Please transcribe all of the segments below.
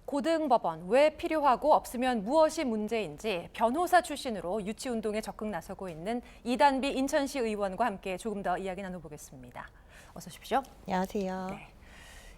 고등법원 왜 필요하고 없으면 무엇이 문제인지 변호사 출신으로 유치운동에 적극 나서고 있는 이단비 인천시 의원과 함께 조금 더 이야기 나눠보겠습니다. 어서 오십시오. 안녕하세요. 네.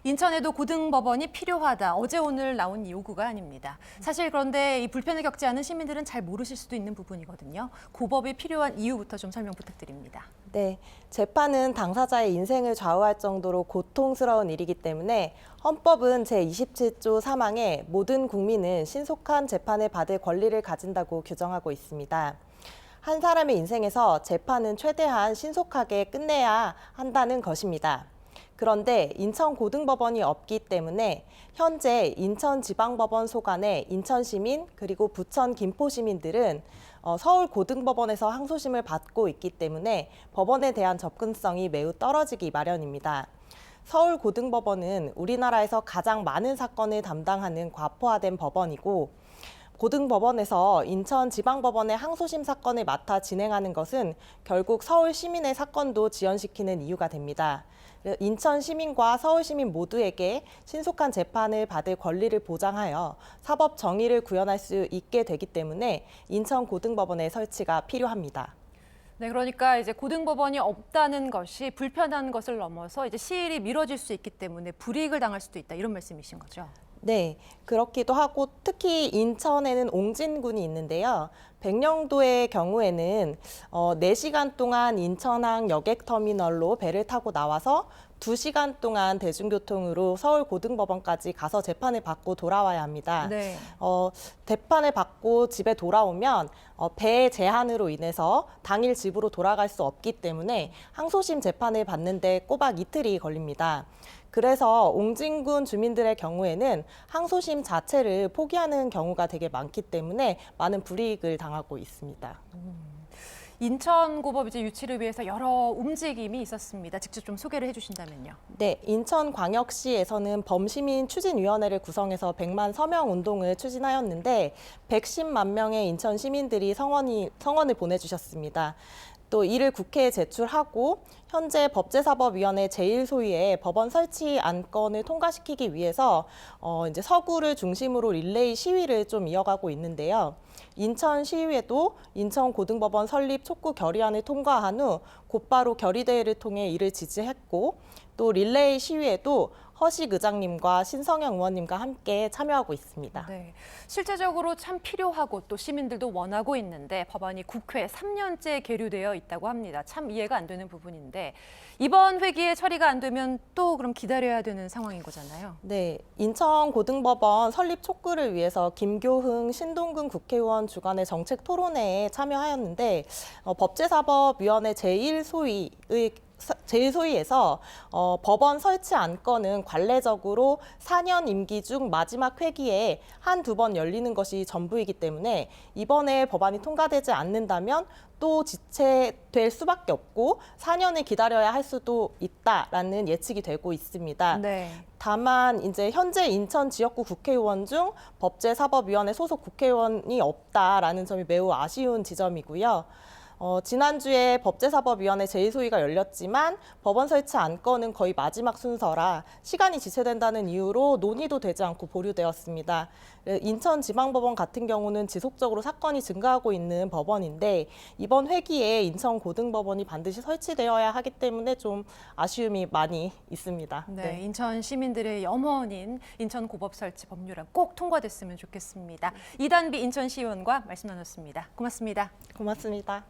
인천에도 고등법원이 필요하다. 어제 오늘 나온 요구가 아닙니다. 사실 그런데 이 불편을 겪지 않은 시민들은 잘 모르실 수도 있는 부분이거든요. 고법이 필요한 이유부터 좀 설명 부탁드립니다. 네, 재판은 당사자의 인생을 좌우할 정도로 고통스러운 일이기 때문에 헌법은 제27조 3항에 모든 국민은 신속한 재판을 받을 권리를 가진다고 규정하고 있습니다. 한 사람의 인생에서 재판은 최대한 신속하게 끝내야 한다는 것입니다. 그런데 인천고등법원이 없기 때문에 현재 인천지방법원 소관의 인천시민 그리고 부천 김포시민들은 서울고등법원에서 항소심을 받고 있기 때문에 법원에 대한 접근성이 매우 떨어지기 마련입니다. 서울고등법원은 우리나라에서 가장 많은 사건을 담당하는 과포화된 법원이고 고등법원에서 인천지방법원의 항소심 사건을 맡아 진행하는 것은 결국 서울 시민의 사건도 지연시키는 이유가 됩니다. 인천 시민과 서울 시민 모두에게 신속한 재판을 받을 권리를 보장하여 사법 정의를 구현할 수 있게 되기 때문에 인천고등법원의 설치가 필요합니다. 네, 그러니까 이제 고등법원이 없다는 것이 불편한 것을 넘어서 이제 시일이 미뤄질 수 있기 때문에 불이익을 당할 수도 있다 이런 말씀이신 거죠? 네, 그렇기도 하고 특히 인천에는 옹진군이 있는데요. 백령도의 경우에는 4시간 동안 인천항 여객터미널로 배를 타고 나와서 2시간 동안 대중교통으로 서울고등법원까지 가서 재판을 받고 돌아와야 합니다. 네. 재판을 받고 집에 돌아오면 배 제한으로 인해서 당일 집으로 돌아갈 수 없기 때문에 항소심 재판을 받는데 꼬박 이틀이 걸립니다. 그래서 옹진군 주민들의 경우에는 항소심 자체를 포기하는 경우가 되게 많기 때문에 많은 불이익을 당하고 있습니다. 인천고법 이제 유치를 위해서 여러 움직임이 있었습니다. 직접 좀 소개를 해주신다면요. 네, 인천광역시에서는 범시민 추진위원회를 구성해서 100만 서명 운동을 추진하였는데 110만 명의 인천 시민들이 성원을 보내주셨습니다. 또 이를 국회에 제출하고 현재 법제사법위원회 제1소위의 법원 설치 안건을 통과시키기 위해서 이제 서구를 중심으로 릴레이 시위를 좀 이어가고 있는데요. 인천시의회도 인천고등법원 설립 촉구 결의안을 통과한 후 곧바로 결의대회를 통해 이를 지지했고 또 릴레이 시위에도 허식 의장님과 신성영 의원님과 함께 참여하고 있습니다. 네, 실제적으로 참 필요하고 또 시민들도 원하고 있는데 법안이 국회에 3년째 계류되어 있다고 합니다. 참 이해가 안 되는 부분인데 이번 회기에 처리가 안 되면 또 그럼 기다려야 되는 상황인 거잖아요. 네, 인천고등법원 설립 촉구를 위해서 김교흥, 신동근 국회의원 주관의 정책 토론회에 참여하였는데 법제사법위원회 제1소위에서 법원 설치 안건은 관례적으로 4년 임기 중 마지막 회기에 한두 번 열리는 것이 전부이기 때문에 이번에 법안이 통과되지 않는다면 또 지체될 수밖에 없고 4년을 기다려야 할 수도 있다라는 예측이 되고 있습니다. 네. 다만 이제 현재 인천 지역구 국회의원 중 법제사법위원회 소속 국회의원이 없다라는 점이 매우 아쉬운 지점이고요. 지난주에 법제사법위원회 제1소위가 열렸지만 법원 설치 안건은 거의 마지막 순서라 시간이 지체된다는 이유로 논의도 되지 않고 보류되었습니다. 인천지방법원 같은 경우는 지속적으로 사건이 증가하고 있는 법원인데 이번 회기에 인천고등법원이 반드시 설치되어야 하기 때문에 좀 아쉬움이 많이 있습니다. 네, 인천 시민들의 염원인 인천고법 설치 법률안 꼭 통과됐으면 좋겠습니다. 이단비 인천시의원과 말씀 나눴습니다. 고맙습니다. 고맙습니다.